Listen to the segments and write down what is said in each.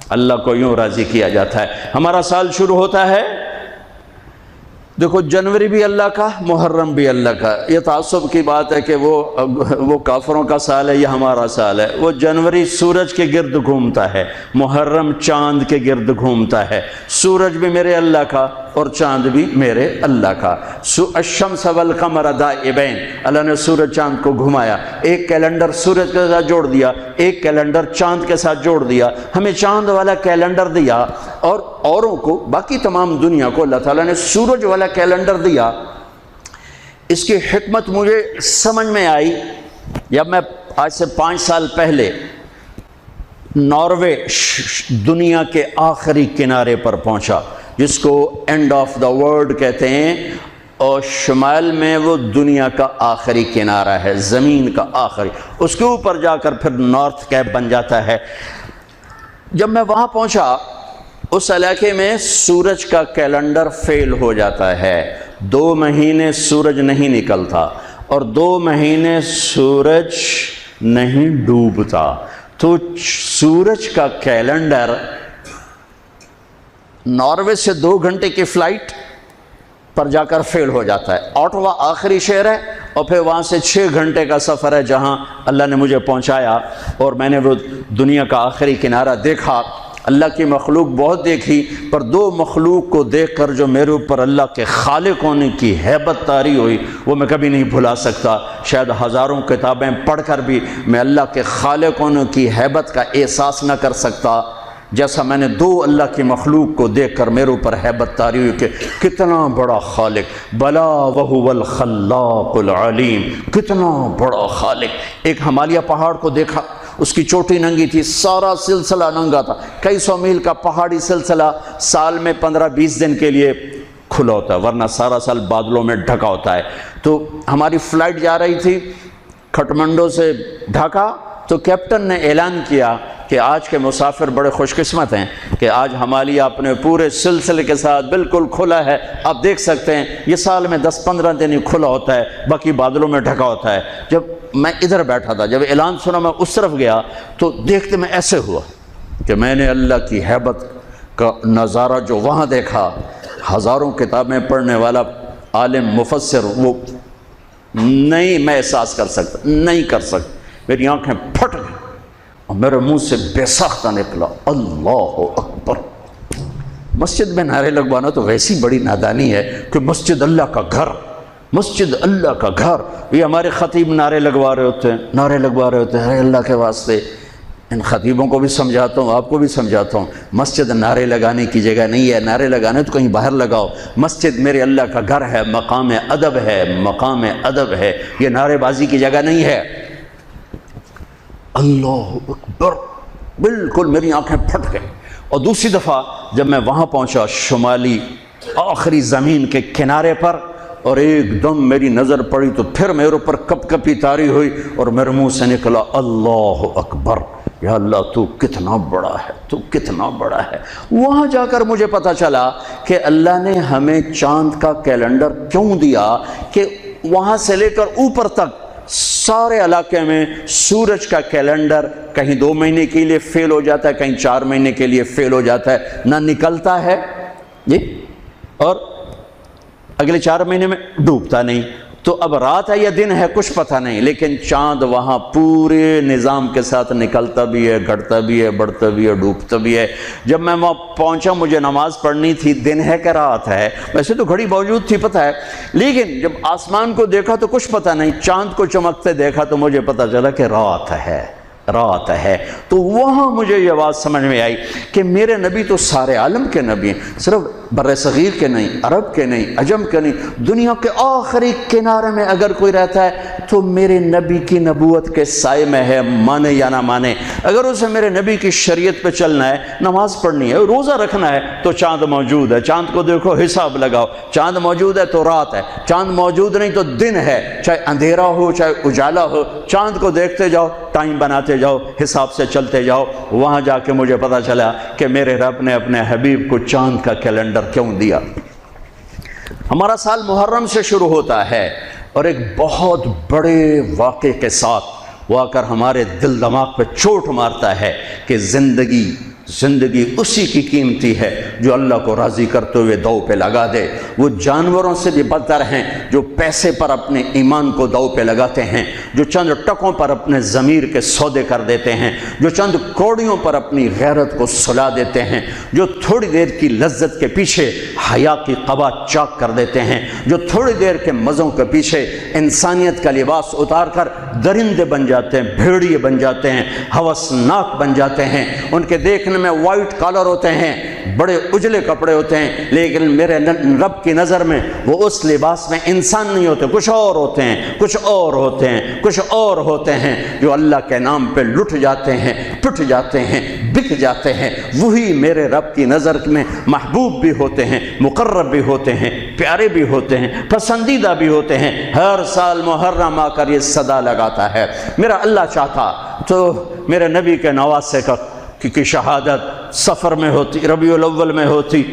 اللہ کو یوں راضی کیا جاتا ہے۔ ہمارا سال شروع ہوتا ہے، دیکھو جنوری بھی اللہ کا، محرم بھی اللہ کا۔ یہ تعصب کی بات ہے کہ وہ کافروں کا سال ہے، یہ ہمارا سال ہے۔ وہ جنوری سورج کے گرد گھومتا ہے، محرم چاند کے گرد گھومتا ہے۔ سورج بھی میرے اللہ کا اور چاند بھی میرے اللہ کا۔ الشمس والقمر دائبین، اللہ نے سورج چاند کو گھمایا، ایک کیلنڈر سورج کے ساتھ جوڑ دیا، ایک کیلنڈر چاند کے ساتھ جوڑ دیا، ہمیں چاند والا کیلنڈر دیا، اور اوروں کو، باقی تمام دنیا کو اللہ تعالیٰ نے سورج والا کیلنڈر دیا۔ اس کی حکمت مجھے سمجھ میں آئی جب میں آج سے 5 سال پہلے ناروے دنیا کے آخری کنارے پر پہنچا، جس کو اینڈ آف دا ورلڈ کہتے ہیں، اور شمال میں وہ دنیا کا آخری کنارہ ہے، زمین کا آخری، اس کے اوپر جا کر پھر نارتھ کیپ بن جاتا ہے۔ جب میں وہاں پہنچا، اس علاقے میں سورج کا کیلنڈر فیل ہو جاتا ہے، 2 مہینے سورج نہیں نکلتا اور 2 مہینے سورج نہیں ڈوبتا، تو سورج کا کیلنڈر ناروے سے 2 گھنٹے کی فلائٹ پر جا کر فیل ہو جاتا ہے۔ اوٹوا آخری شہر ہے، اور پھر وہاں سے 6 گھنٹے کا سفر ہے جہاں اللہ نے مجھے پہنچایا، اور میں نے وہ دنیا کا آخری کنارہ دیکھا۔ اللہ کی مخلوق بہت دیکھی، پر 2 مخلوق کو دیکھ کر جو میرے اوپر اللہ کے خالق ہونے کی ہیبت طاری ہوئی، وہ میں کبھی نہیں بھلا سکتا۔ شاید ہزاروں کتابیں پڑھ کر بھی میں اللہ کے خالق ہونے کی ہیبت کا احساس نہ کر سکتا، جیسا میں نے 2 اللہ کی مخلوق کو دیکھ کر میرے اوپر ہیبت طاری ہوئی کہ کتنا بڑا خالق، بلا وہو الخلاق العلیم، کتنا بڑا خالق۔ ایک ہمالیہ پہاڑ کو دیکھا، اس کی چوٹی ننگی تھی، سارا سلسلہ ننگا تھا، کئی 100 میل کا پہاڑی سلسلہ سال میں 15-20 دن کے لیے کھلا ہوتا ہے، ورنہ سارا سال بادلوں میں ڈھکا ہوتا ہے۔ تو ہماری فلائٹ جا رہی تھی کھٹمنڈو سے ڈھاکا، تو کیپٹن نے اعلان کیا کہ آج کے مسافر بڑے خوش قسمت ہیں کہ آج ہمالیہ اپنے پورے سلسلے کے ساتھ بالکل کھلا ہے۔ آپ دیکھ سکتے ہیں یہ سال میں 10-15 دن ہی کھلا ہوتا ہے، باقی بادلوں میں ڈھکا ہوتا ہے۔ جب میں ادھر بیٹھا تھا، جب اعلان سنا میں اس طرف گیا تو دیکھتے میں ایسے ہوا کہ میں نے اللہ کی ہیبت کا نظارہ جو وہاں دیکھا، ہزاروں کتابیں پڑھنے والا عالم مفسر وہ نہیں میں احساس کر سکتا، نہیں کر سکتا۔ میری آنکھیں پھٹ گئی اور میرے منہ سے بے ساختہ نکلا اللہ اکبر۔ مسجد میں نعرے لگوانا تو ویسی بڑی نادانی ہے کہ مسجد اللہ کا گھر، مسجد اللہ کا گھر۔ یہ ہمارے خطیب نعرے لگوا رہے ہوتے ہیں، ارے اللہ کے واسطے۔ ان خطیبوں کو بھی سمجھاتا ہوں، آپ کو بھی سمجھاتا ہوں، مسجد نعرے لگانے کی جگہ نہیں ہے۔ نعرے لگانے تو کہیں باہر لگاؤ، مسجد میرے اللہ کا گھر ہے، مقام ادب ہے، مقام ادب ہے، یہ نعرے بازی کی جگہ نہیں ہے۔ اللہ اکبر، بالکل میری آنکھیں پھٹ گئیں۔ اور دوسری دفعہ جب میں وہاں پہنچا شمالی آخری زمین کے کنارے پر، اور ایک دم میری نظر پڑی تو پھر میرے اوپر کپ کپی طاری ہوئی اور میرے منہ سے نکلا اللہ اکبر، یا اللہ تو کتنا بڑا ہے، تو کتنا بڑا ہے۔ وہاں جا کر مجھے پتا چلا کہ اللہ نے ہمیں چاند کا کیلنڈر کیوں دیا کہ وہاں سے لے کر اوپر تک سارے علاقے میں سورج کا کیلنڈر کہیں 2 مہینے کے لیے فیل ہو جاتا ہے، کہیں 4 مہینے کے لیے فیل ہو جاتا ہے، نہ نکلتا ہے جی، اور اگلے 4 مہینے میں ڈوبتا نہیں۔ تو اب رات ہے یا دن ہے کچھ پتہ نہیں، لیکن چاند وہاں پورے نظام کے ساتھ نکلتا بھی ہے، گھٹتا بھی ہے، بڑھتا بھی ہے، ڈوبتا بھی ہے۔ جب میں وہاں پہنچا مجھے نماز پڑھنی تھی، دن ہے کہ رات ہے، ویسے تو گھڑی موجود تھی پتہ ہے، لیکن جب آسمان کو دیکھا تو کچھ پتہ نہیں، چاند کو چمکتے دیکھا تو مجھے پتہ چلا کہ رات ہے، رات ہے۔ تو وہاں مجھے یہ بات سمجھ میں آئی کہ میرے نبی تو سارے عالم کے نبی ہیں، صرف بر صغیر کے نہیں، عرب کے نہیں، عجم کے نہیں، دنیا کے آخری کنارے میں اگر کوئی رہتا ہے تو میرے نبی کی نبوت کے سائے میں ہے، مانے یا نہ مانے۔ اگر اسے میرے نبی کی شریعت پہ چلنا ہے، نماز پڑھنی ہے، روزہ رکھنا ہے، تو چاند موجود ہے، چاند کو دیکھو، حساب لگاؤ، چاند موجود ہے تو رات ہے، چاند موجود نہیں تو دن ہے، چاہے اندھیرا ہو چاہے اجالا ہو، چاند کو دیکھتے جاؤ، ٹائم بناتے جاؤ، حساب سے چلتے جاؤ۔ وہاں جا کے مجھے پتا چلا کہ میرے رب نے اپنے حبیب کو چاند کا کیلنڈر کیوں دیا۔ ہمارا سال محرم سے شروع ہوتا ہے اور ایک بہت بڑے واقعے کے ساتھ وہ آ کر ہمارے دل دماغ پہ چوٹ مارتا ہے کہ زندگی زندگی اسی کی قیمتی ہے جو اللہ کو راضی کرتے ہوئے دو پہ لگا دے۔ وہ جانوروں سے بھی بدتر ہیں جو پیسے پر اپنے ایمان کو دو پہ لگاتے ہیں، جو چند ٹکوں پر اپنے ضمیر کے سودے کر دیتے ہیں، جو چند کوڑیوں پر اپنی غیرت کو سلا دیتے ہیں، جو تھوڑی دیر کی لذت کے پیچھے حیا کی قبا چاک کر دیتے ہیں، جو تھوڑی دیر کے مزوں کے پیچھے انسانیت کا لباس اتار کر درندے بن جاتے ہیں، بھیڑیے بن جاتے ہیں، ہوسناک بن جاتے ہیں۔ ان کے دیکھنے میں وائٹ کالر ہوتے ہیں، بڑے اجلے کپڑے ہوتے ہیں، لیکن میرے رب کی نظر میں وہ اس لباس میں انسان نہیں ہوتے، کچھ اور ہوتے ہیں، کچھ اور ہوتے ہیں، کچھ اور ہوتے ہیں، جو اللہ کے نام پہ لٹ جاتے ہیں، پٹ جاتے ہیں، بک جاتے ہیں۔ وہی میرے رب کی نظر میں محبوب بھی ہوتے ہیں، مقرب بھی ہوتے ہیں، پیارے بھی ہوتے ہیں، پسندیدہ بھی ہوتے ہیں۔ ہر سال محرم آ کر یہ صدا لگاتا ہے۔ میرا اللہ چاہتا تو میرے نبی کے نواسے کی شہادت سفر میں ہوتی، ربیع الاول میں ہوتی،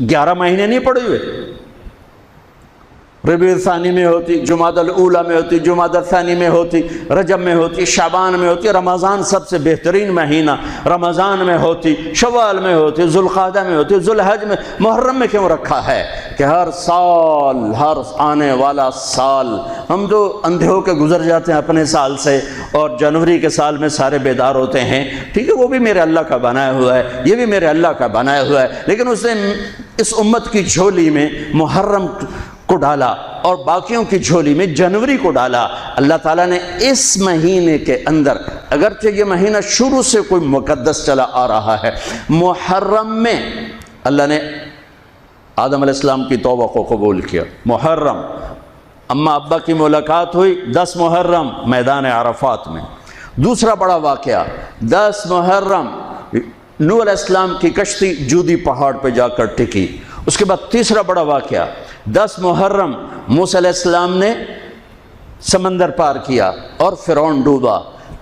11 مہینے نہیں پڑے ہوئے، ربیع الثانی میں ہوتی، جمادی الاولیٰ میں ہوتی، جمادی الثانی میں ہوتی، رجب میں ہوتی، شعبان میں ہوتی، رمضان سب سے بہترین مہینہ رمضان میں ہوتی، شوال میں ہوتی، ذوالقعدہ میں ہوتی، ذوالحج میں، محرم میں کیوں رکھا ہے کہ ہر سال، ہر آنے والا سال ہم جو اندھے ہو کے گزر جاتے ہیں اپنے سال سے، اور جنوری کے سال میں سارے بیدار ہوتے ہیں، ٹھیک ہے، وہ بھی میرے اللہ کا بنایا ہوا ہے، یہ بھی میرے اللہ کا بنایا ہوا ہے، لیکن اس نے اس امت کی جھولی میں محرم کو ڈالا اور باقیوں کی جھولی میں جنوری کو ڈالا۔ اللہ تعالیٰ نے اس مہینے کے اندر، اگرچہ یہ مہینہ شروع سے کوئی مقدس چلا آ رہا ہے، محرم میں اللہ نے آدم علیہ السلام کی توبہ کو قبول کیا۔ محرم اماں ابا کی ملاقات ہوئی 10 محرم میدان عرفات میں۔ دوسرا بڑا واقعہ 10 محرم نوح علیہ السلام کی کشتی جودی پہاڑ پہ جا کر ٹکی۔ اس کے بعد تیسرا بڑا واقعہ 10 محرم موسیٰ علیہ السلام نے سمندر پار کیا اور فرعون ڈوبا۔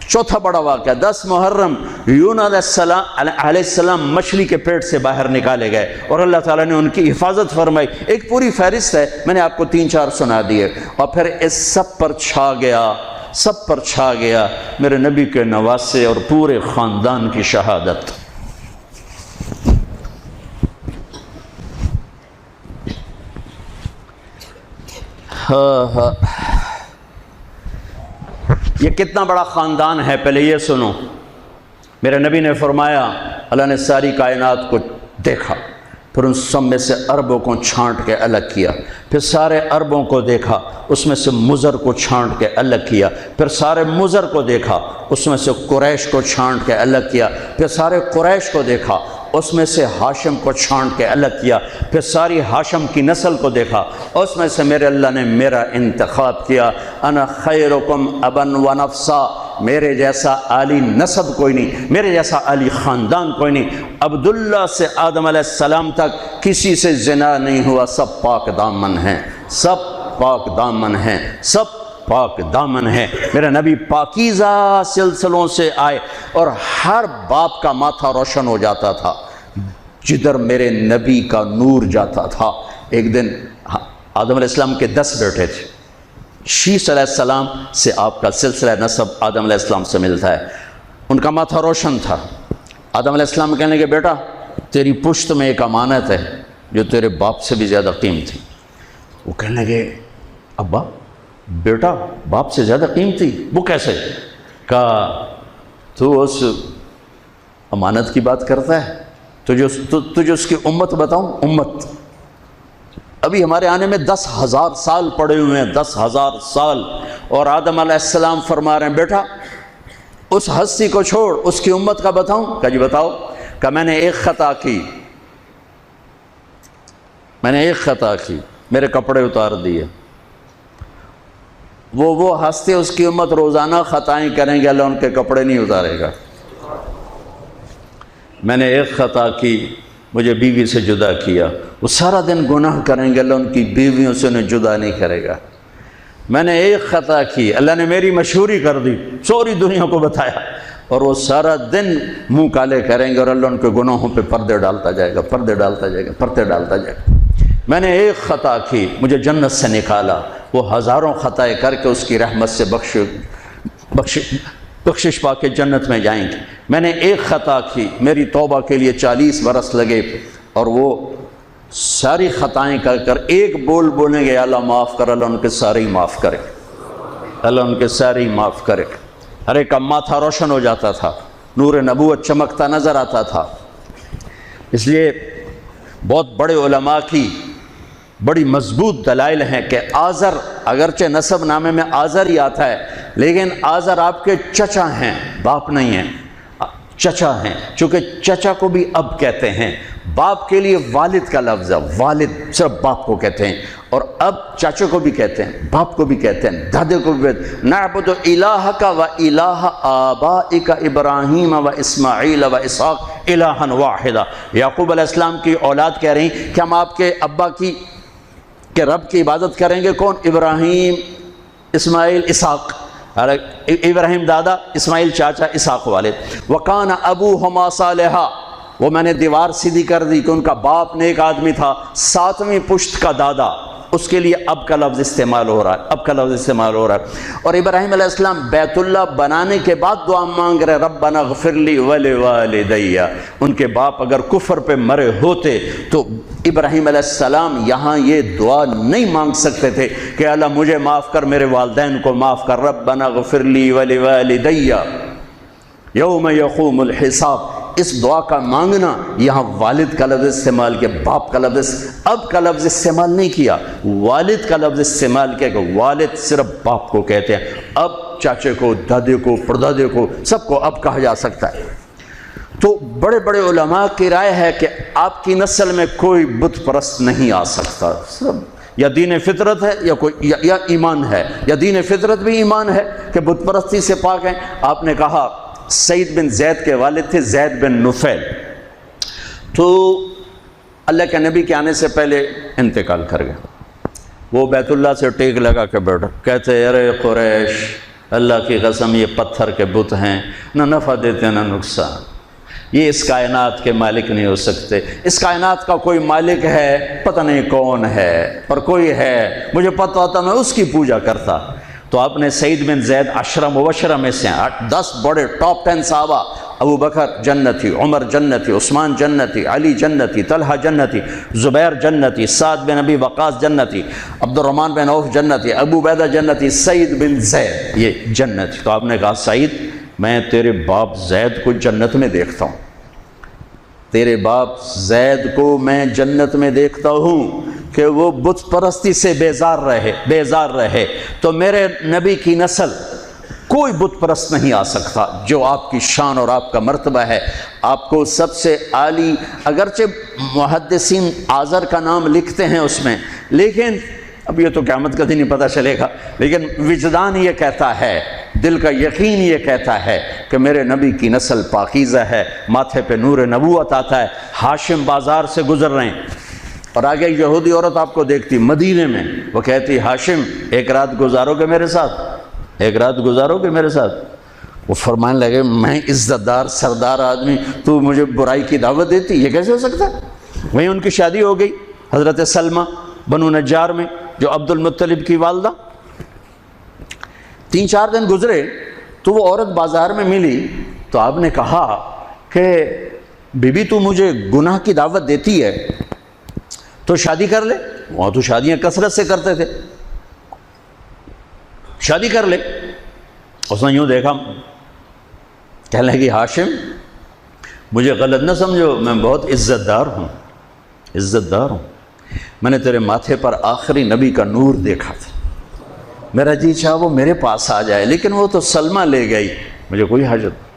چوتھا بڑا واقعہ 10 محرم یونس علیہ السلام مچھلی کے پیٹ سے باہر نکالے گئے اور اللہ تعالیٰ نے ان کی حفاظت فرمائی۔ ایک پوری فہرست ہے، میں نے آپ کو 3-4 سنا دیے۔ اور پھر اس سب پر چھا گیا میرے نبی کے نواسے اور پورے خاندان کی شہادت۔ یہ کتنا بڑا خاندان ہے، پہلے یہ سنو۔ میرے نبی نے فرمایا اللہ نے ساری کائنات کو دیکھا، پھر ان سب میں سے عربوں کو چھانٹ کے الگ کیا، پھر سارے عربوں کو دیکھا، اس میں سے مضر کو چھانٹ کے الگ کیا، پھر سارے مضر کو دیکھا، اس میں سے قریش کو چھانٹ کے الگ کیا، پھر سارے قریش کو دیکھا، اس میں سے ہاشم کو چھانٹ کے الگ کیا، پھر ساری ہاشم کی نسل کو دیکھا، اس میں سے میرے اللہ نے میرا انتخاب کیا۔ انا خیرکم ابا و نفسا، میرے جیسا عالی نسب کوئی نہیں، میرے جیسا عالی خاندان کوئی نہیں۔ عبداللہ سے آدم علیہ السلام تک کسی سے زنا نہیں ہوا، سب پاک دامن ہیں، سب پاک دامن ہیں، سب پاک دامن ہے۔ میرے نبی پاکیزہ سلسلوں سے آئے اور ہر باپ کا ماتھا روشن ہو جاتا تھا جدھر میرے نبی کا نور جاتا تھا۔ ایک دن آدم علیہ السلام کے 10 بیٹے تھے، شیث علیہ السلام سے آپ کا سلسلہ نسب آدم علیہ السلام سے ملتا ہے۔ ان کا ماتھا روشن تھا۔ آدم علیہ السلام کہنے لگے بیٹا تیری پشت میں ایک امانت ہے جو تیرے باپ سے بھی زیادہ قیمتی۔ وہ کہنے لگے ابا بیٹا باپ سے زیادہ قیمتی، وہ کیسے؟ کہا تو اس امانت کی بات کرتا ہے، تجھے اس کی امت بتاؤں؟ امت ابھی ہمارے آنے میں 10,000 سال پڑے ہوئے ہیں، 10,000 سال، اور آدم علیہ السلام فرما رہے ہیں بیٹا اس ہستی کو چھوڑ، اس کی امت کا بتاؤں؟ کہا جی بتاؤ۔ کہا میں نے ایک خطا کی، میرے کپڑے اتار دیے۔ وہ ہستے اس کی امت روزانہ خطائیں کریں گے، اللہ ان کے کپڑے نہیں اتارے گا۔ میں نے ایک خطا کی، مجھے بیوی سے جدا کیا، وہ سارا دن گناہ کریں گے، اللہ ان کی بیویوں سے انہیں جدا نہیں کرے گا۔ میں نے ایک خطا کی، اللہ نے میری مشہوری کر دی، سوری دنیا کو بتایا، اور وہ سارا دن منہ کالے کریں گے اور اللہ ان کے گناہوں پہ پردے ڈالتا جائے گا۔ میں نے ایک خطا کی، مجھے جنت سے نکالا، وہ ہزاروں خطائیں کر کے اس کی رحمت سے بخشش پا کے جنت میں جائیں گے۔ میں نے ایک خطا کی، میری توبہ کے لیے 40 برس لگے، اور وہ ساری خطائیں کر ایک بول بولیں گے اللہ معاف کر، اللہ ان کے سارے ہی معاف کرے، اللہ ان کے سارے ہی معاف کرے۔ ہر ایک کا ماتھا روشن ہو جاتا تھا، نور نبوت چمکتا نظر آتا تھا۔ اس لیے بہت بڑے علماء کی بڑی مضبوط دلائل ہیں کہ آزر، اگرچہ نسب نامے میں آزر ہی آتا ہے، لیکن آزر آپ کے چچا ہیں، باپ نہیں ہیں، چچا ہیں، چونکہ چچا کو بھی اب کہتے ہیں۔ باپ کے لیے والد کا لفظ ہے، والد صرف باپ کو کہتے ہیں، اور اب چاچے کو بھی کہتے ہیں، باپ کو بھی کہتے ہیں، دادے کو بھی کہتے ہیں۔ نعبد الہک و الہ آبائک ابراہیم و اسماعیل و اسحاق الہا واحدا۔ یعقوب علیہ السلام کی اولاد کہہ رہی ہیں کہ ہم آپ کے ابا کے رب کی عبادت کریں گے۔ کون؟ ابراہیم، اسماعیل، اسحاق۔ ابراہیم دادا، اسماعیل چاچا، اسحاق والد۔ وکان ابوہما صالحا، وہ میں نے دیوار سیدھی کر دی کہ ان کا باپ نیک آدمی تھا۔ 7ویں پشت کا دادا، اس کے لیے اب کا لفظ استعمال ہو رہا ہے، اب کا لفظ استعمال ہو رہا ہے۔ اور ابراہیم علیہ السلام بیت اللہ بنانے کے بعد دعا مانگ رہے، ربنا اغفر لی ولوالدی۔ ان کے باپ اگر کفر پہ مرے ہوتے تو ابراہیم علیہ السلام یہاں یہ دعا نہیں مانگ سکتے تھے کہ اللہ مجھے معاف کر، میرے والدین کو معاف کر، ربنا اغفر لی ولوالدی یوم یقوم الحساب۔ اس دعا کا مانگنا، یہاں والد کا لفظ استعمال کیا، باپ کا لفظ، اب کا لفظ استعمال نہیں کیا، والد کا لفظ استعمال کیا کہ والد صرف باپ کو کہتے ہیں، اب چاچے کو، دادے کو، پردادے کو، سب کو اب کہا جا سکتا ہے۔ تو بڑے بڑے علماء کی رائے ہے کہ آپ کی نسل میں کوئی بت پرست نہیں آ سکتا، صرف یا دین فطرت ہے یا ایمان ہے، یا دین فطرت بھی ایمان ہے کہ بت پرستی سے پاک ہیں۔ آپ نے کہا سعید بن زید کے والد تھے زید بن نفیل، تو اللہ کے نبی کے آنے سے پہلے انتقال کر گئے۔ وہ بیت اللہ سے ٹیک لگا کے بیٹھا، کہتے ارے قریش، اللہ کی قسم یہ پتھر کے بت ہیں، نہ نفع دیتے نہ نقصان، یہ اس کائنات کے مالک نہیں ہو سکتے۔ اس کائنات کا کوئی مالک ہے، پتہ نہیں کون ہے، پر کوئی ہے، مجھے پتہ ہوتا میں اس کی پوجا کرتا۔ تو آپ نے سعید بن زید 10 مبشرہ میں سے 10 بڑے ٹاپ 10 صحابہ، ابو بکر جنتی، عمر جنتی، عثمان جنتی، علی جنتی، طلحہ جنتی، زبیر جنتی، سعد بن ابی وقاص جنتی، عبد الرحمن بن عوف جنتی، ابو عبیدہ جنتی، سعید بن زید یہ جنتی۔ تو آپ نے کہا سعید، میں تیرے باپ زید کو جنت میں دیکھتا ہوں، تیرے باپ زید کو میں جنت میں دیکھتا ہوں کہ وہ بت پرستی سے بیزار رہے، تو میرے نبی کی نسل کوئی بت پرست نہیں آ سکتا جو آپ کی شان اور آپ کا مرتبہ ہے۔ آپ کو سب سے عالی، اگرچہ محدثین آزر کا نام لکھتے ہیں اس میں، لیکن اب یہ تو قیامت کا دن ہی پتہ چلے گا، لیکن وجدان یہ کہتا ہے، دل کا یقین یہ کہتا ہے کہ میرے نبی کی نسل پاکیزہ ہے، ماتھے پہ نور نبوت آتا ہے۔ ہاشم بازار سے گزر رہے ہیں اور آگے یہودی عورت آپ کو دیکھتی مدینے میں، وہ کہتی ہاشم ایک رات گزارو گے میرے ساتھ، ایک رات گزارو گے میرے ساتھ؟ وہ فرمانے لگے میں عزت دار سردار آدمی، تو مجھے برائی کی دعوت دیتی، یہ کیسے ہو سکتا ہے؟ وہیں ان کی شادی ہو گئی حضرت سلمہ بنو نجار میں، جو عبد المطلب کی والدہ۔ 3-4 دن گزرے تو وہ عورت بازار میں ملی، تو آپ نے کہا کہ بی بی تو مجھے گناہ کی دعوت دیتی ہے تو شادی کر لے، وہاں تو شادیاں کثرت سے کرتے تھے، شادی کر لے۔ اس نے یوں دیکھا، کہنے لگی ہاشم مجھے غلط نہ سمجھو، میں بہت عزت دار ہوں، عزت دار ہوں، میں نے تیرے ماتھے پر آخری نبی کا نور دیکھا تھا، میرا جی چاہا وہ میرے پاس آ جائے، لیکن وہ تو سلمہ لے گئی، مجھے کوئی حاجت